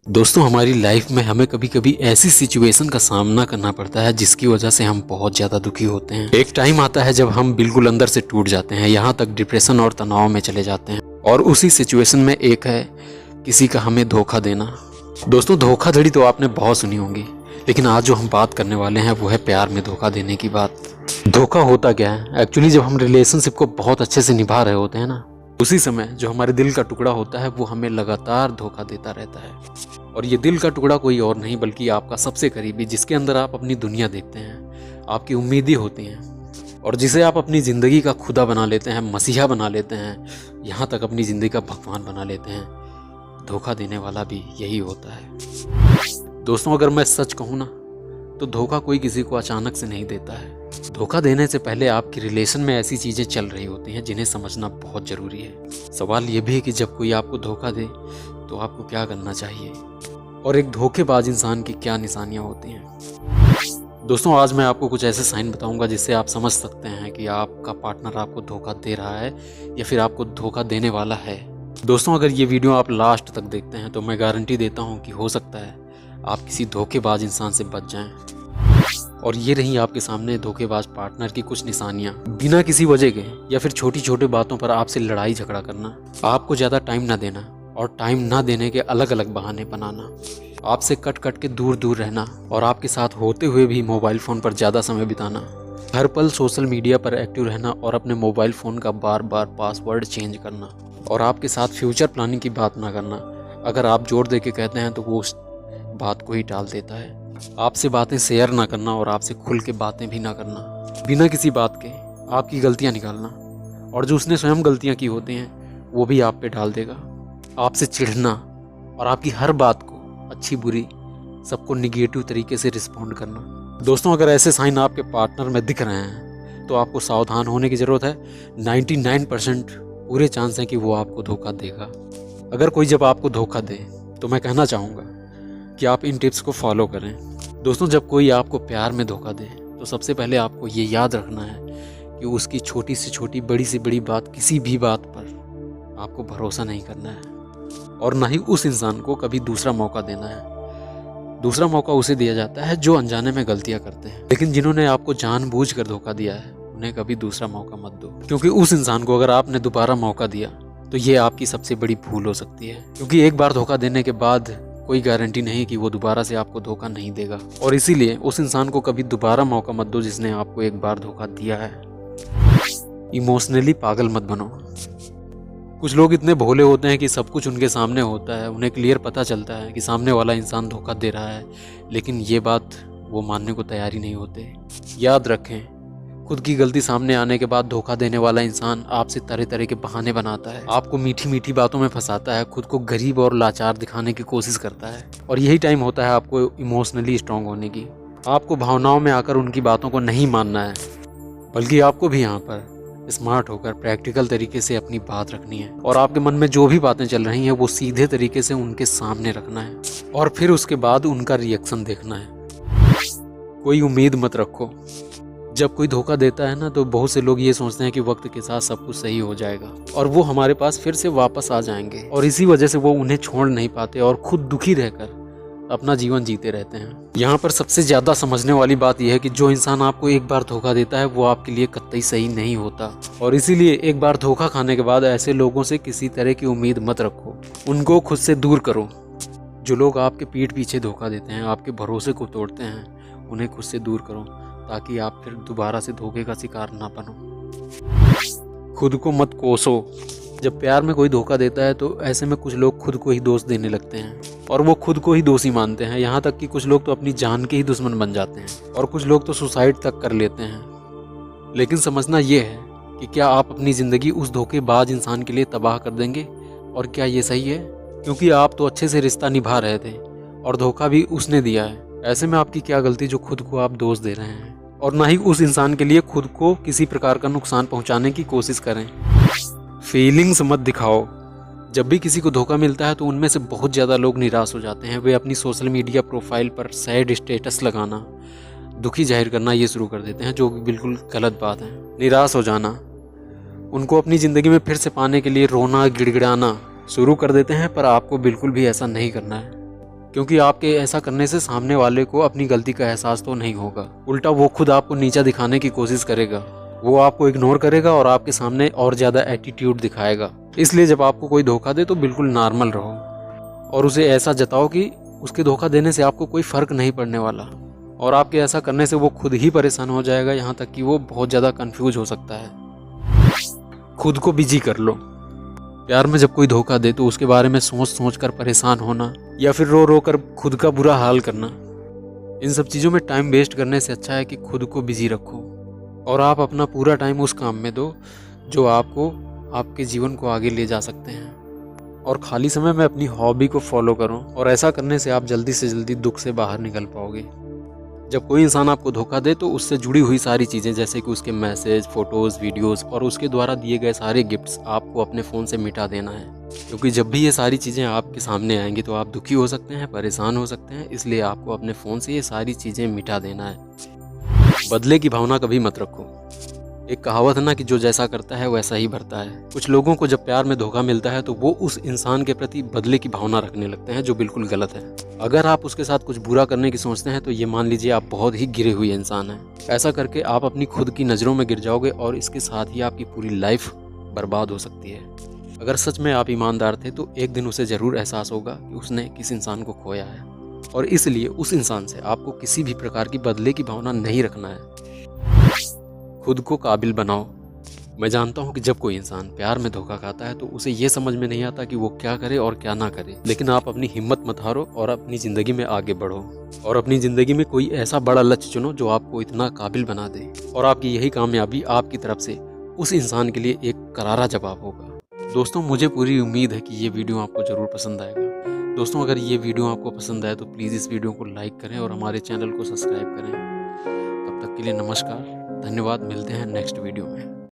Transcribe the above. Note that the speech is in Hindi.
दोस्तों, हमारी लाइफ में हमें कभी कभी ऐसी सिचुएशन का सामना करना पड़ता है जिसकी वजह से हम बहुत ज़्यादा दुखी होते हैं। एक टाइम आता है जब हम बिल्कुल अंदर से टूट जाते हैं, यहाँ तक डिप्रेशन और तनाव में चले जाते हैं। और उसी सिचुएशन में एक है किसी का हमें धोखा देना। दोस्तों, धोखाधड़ी तो आपने बहुत सुनी होंगी, लेकिन आज जो हम बात करने वाले हैं वो है प्यार में धोखा देने की बात। धोखा होता क्या है? एक्चुअली जब हम रिलेशनशिप को बहुत अच्छे से निभा रहे होते हैं ना, उसी समय जो हमारे दिल का टुकड़ा होता है वो हमें लगातार धोखा देता रहता है। और ये दिल का टुकड़ा कोई और नहीं बल्कि आपका सबसे करीबी, जिसके अंदर आप अपनी दुनिया देखते हैं, आपकी उम्मीदें होती हैं, और जिसे आप अपनी ज़िंदगी का खुदा बना लेते हैं, मसीहा बना लेते हैं, यहाँ तक अपनी ज़िंदगी का भगवान बना लेते हैं। धोखा देने वाला भी यही होता है। दोस्तों, अगर मैं सच कहूँ ना, तो धोखा कोई किसी को अचानक से नहीं देता है। धोखा देने से पहले आपकी रिलेशन में ऐसी चीज़ें चल रही होती हैं जिन्हें समझना बहुत ज़रूरी है। सवाल ये भी है कि जब कोई आपको धोखा दे तो आपको क्या करना चाहिए, और एक धोखेबाज इंसान की क्या निशानियाँ होती हैं। दोस्तों, आज मैं आपको कुछ ऐसे साइन बताऊंगा जिससे आप समझ सकते हैं कि आपका पार्टनर आपको धोखा दे रहा है या फिर आपको धोखा देने वाला है। दोस्तों, अगर ये वीडियो आप लास्ट तक देखते हैं तो मैं गारंटी देता हूँ कि हो सकता है आप किसी धोखेबाज इंसान से बच जाएं। और ये रही आपके सामने धोखेबाज पार्टनर की कुछ निशानियां। बिना किसी वजह के या फिर छोटी छोटी बातों पर आपसे लड़ाई झगड़ा करना, आपको ज़्यादा टाइम ना देना और टाइम ना देने के अलग अलग बहाने बनाना, आपसे कट कट के दूर दूर रहना और आपके साथ होते हुए भी मोबाइल फ़ोन पर ज़्यादा समय बिताना, हर पल सोशल मीडिया पर एक्टिव रहना और अपने मोबाइल फ़ोन का बार बार पासवर्ड चेंज करना, और आपके साथ फ्यूचर प्लानिंग की बात ना करना। अगर आप जोर दे के कहते हैं तो वो उस बात को ही टाल देता है। आपसे बातें शेयर ना करना और आपसे खुल के बातें भी ना करना। बिना किसी बात के आपकी गलतियां निकालना, और जो उसने स्वयं गलतियां की होती हैं वो भी आप पे डाल देगा। आपसे चिढ़ना और आपकी हर बात को, अच्छी बुरी, सबको निगेटिव तरीके से रिस्पॉन्ड करना। दोस्तों, अगर ऐसे साइन आपके पार्टनर में दिख रहे हैं तो आपको सावधान होने की ज़रूरत है। 99% पूरे चांस हैं कि वो आपको धोखा देगा। अगर कोई जब आपको धोखा दे तो मैं कहना चाहूँगा कि आप इन टिप्स को फॉलो करें। दोस्तों, जब कोई आपको प्यार में धोखा दे तो सबसे पहले आपको ये याद रखना है कि उसकी छोटी से छोटी, बड़ी से बड़ी बात, किसी भी बात पर आपको भरोसा नहीं करना है, और ना ही उस इंसान को कभी दूसरा मौका देना है। दूसरा मौका उसे दिया जाता है जो अनजाने में गलतियां करते हैं, लेकिन जिन्होंने आपको जानबूझकर धोखा दिया है उन्हें कभी दूसरा मौका मत दो, क्योंकि उस इंसान को अगर आपने दोबारा मौका दिया तो ये आपकी सबसे बड़ी भूल हो सकती है। क्योंकि एक बार धोखा देने के बाद कोई गारंटी नहीं कि वो दोबारा से आपको धोखा नहीं देगा, और इसीलिए उस इंसान को कभी दोबारा मौका मत दो जिसने आपको एक बार धोखा दिया है। इमोशनली पागल मत बनो। कुछ लोग इतने भोले होते हैं कि सब कुछ उनके सामने होता है, उन्हें क्लियर पता चलता है कि सामने वाला इंसान धोखा दे रहा है, लेकिन ये बात वो मानने को तैयार ही नहीं होते। याद रखें, खुद की गलती सामने आने के बाद धोखा देने वाला इंसान आपसे तरह तरह के बहाने बनाता है, आपको मीठी मीठी बातों में फंसाता है, खुद को गरीब और लाचार दिखाने की कोशिश करता है। और यही टाइम होता है आपको इमोशनली स्ट्रांग होने की। आपको भावनाओं में आकर उनकी बातों को नहीं मानना है, बल्कि आपको भी यहाँ पर स्मार्ट होकर प्रैक्टिकल तरीके से अपनी बात रखनी है, और आपके मन में जो भी बातें चल रही हैं वो सीधे तरीके से उनके सामने रखना है, और फिर उसके बाद उनका रिएक्शन देखना है। कोई उम्मीद मत रखो। जब कोई धोखा देता है ना, तो बहुत से लोग ये सोचते हैं कि वक्त के साथ सब कुछ सही हो जाएगा और वो हमारे पास फिर से वापस आ जाएंगे, और इसी वजह से वो उन्हें छोड़ नहीं पाते और खुद दुखी रहकर अपना जीवन जीते रहते हैं। यहाँ पर सबसे ज़्यादा समझने वाली बात यह है कि जो इंसान आपको एक बार धोखा देता है वो आपके लिए कतई सही नहीं होता, और इसीलिए एक बार धोखा खाने के बाद ऐसे लोगों से किसी तरह की उम्मीद मत रखो। उनको खुद से दूर करो। जो लोग आपके पीठ पीछे धोखा देते हैं, आपके भरोसे को तोड़ते हैं, उन्हें खुद से दूर करो, ताकि आप फिर दोबारा से धोखे का शिकार ना बनो। खुद को मत कोसो। जब प्यार में कोई धोखा देता है तो ऐसे में कुछ लोग खुद को ही दोष देने लगते हैं, और वो खुद को ही दोषी मानते हैं। यहाँ तक कि कुछ लोग तो अपनी जान के ही दुश्मन बन जाते हैं, और कुछ लोग तो सुसाइड तक कर लेते हैं। लेकिन समझना ये है कि क्या आप अपनी ज़िंदगी उस धोखेबाज इंसान के लिए तबाह कर देंगे, और क्या ये सही है? क्योंकि आप तो अच्छे से रिश्ता निभा रहे थे और धोखा भी उसने दिया है। ऐसे में आपकी क्या गलती जो खुद को आप दोष दे रहे हैं, और ना ही उस इंसान के लिए खुद को किसी प्रकार का नुकसान पहुंचाने की कोशिश करें। फीलिंग्स मत दिखाओ। जब भी किसी को धोखा मिलता है तो उनमें से बहुत ज़्यादा लोग निराश हो जाते हैं। वे अपनी सोशल मीडिया प्रोफाइल पर सैड स्टेटस लगाना, दुखी जाहिर करना ये शुरू कर देते हैं, जो बिल्कुल गलत बात है। निराश हो जाना, उनको अपनी ज़िंदगी में फिर से पाने के लिए रोना गिड़गिड़ाना शुरू कर देते हैं, पर आपको बिल्कुल भी ऐसा नहीं करना है। क्योंकि आपके ऐसा करने से सामने वाले को अपनी गलती का एहसास तो नहीं होगा, उल्टा वो खुद आपको नीचा दिखाने की कोशिश करेगा। वो आपको इग्नोर करेगा और आपके सामने और ज़्यादा एटीट्यूड दिखाएगा। इसलिए जब आपको कोई धोखा दे तो बिल्कुल नॉर्मल रहो और उसे ऐसा जताओ कि उसके धोखा देने से आपको कोई फ़र्क नहीं पड़ने वाला, और आपके ऐसा करने से वो खुद ही परेशान हो जाएगा, यहाँ तक कि वो बहुत ज़्यादा कंफ्यूज हो सकता है। खुद को बिजी कर लो। प्यार में जब कोई धोखा दे तो उसके बारे में सोच सोच कर परेशान होना या फिर रो रो कर खुद का बुरा हाल करना, इन सब चीज़ों में टाइम वेस्ट करने से अच्छा है कि खुद को बिजी रखो और आप अपना पूरा टाइम उस काम में दो जो आपको आपके जीवन को आगे ले जा सकते हैं। और खाली समय में अपनी हॉबी को फॉलो करो, और ऐसा करने से आप जल्दी से जल्दी दुख से बाहर निकल पाओगे। जब कोई इंसान आपको धोखा दे तो उससे जुड़ी हुई सारी चीज़ें जैसे कि उसके मैसेज, फोटोज़, वीडियोस और उसके द्वारा दिए गए सारे गिफ्ट्स आपको अपने फ़ोन से मिटा देना है, क्योंकि जब भी ये सारी चीज़ें आपके सामने आएंगी तो आप दुखी हो सकते हैं, परेशान हो सकते हैं। इसलिए आपको अपने फ़ोन से ये सारी चीज़ें मिटा देना है। बदले की भावना कभी मत रखो। एक कहावत है ना कि जो जैसा करता है वैसा ही भरता है। कुछ लोगों को जब प्यार में धोखा मिलता है तो वो उस इंसान के प्रति बदले की भावना रखने लगते हैं, जो बिल्कुल गलत है। अगर आप उसके साथ कुछ बुरा करने की सोचते हैं तो ये मान लीजिए आप बहुत ही गिरे हुए इंसान हैं। ऐसा करके आप अपनी खुद की नज़रों में गिर जाओगे और इसके साथ ही आपकी पूरी लाइफ बर्बाद हो सकती है। अगर सच में आप ईमानदार थे तो एक दिन उसे ज़रूर एहसास होगा कि उसने किस इंसान को खोया है, और इसलिए उस इंसान से आपको किसी भी प्रकार की बदले की भावना नहीं रखना है। खुद को काबिल बनाओ। मैं जानता हूँ कि जब कोई इंसान प्यार में धोखा खाता है तो उसे ये समझ में नहीं आता कि वो क्या करे और क्या ना करे, लेकिन आप अपनी हिम्मत मत हारो और अपनी ज़िंदगी में आगे बढ़ो और अपनी ज़िंदगी में कोई ऐसा बड़ा लक्ष्य चुनो जो आपको इतना काबिल बना दे, और आपकी यही कामयाबी आपकी तरफ से उस इंसान के लिए एक करारा जवाब होगा। दोस्तों, मुझे पूरी उम्मीद है कि ये वीडियो आपको ज़रूर पसंद आएगा। दोस्तों, अगर ये वीडियो आपको पसंद आए तो प्लीज़ इस वीडियो को लाइक करें और हमारे चैनल को सब्सक्राइब करें। तब तक के लिए नमस्कार, धन्यवाद। मिलते हैं नेक्स्ट वीडियो में।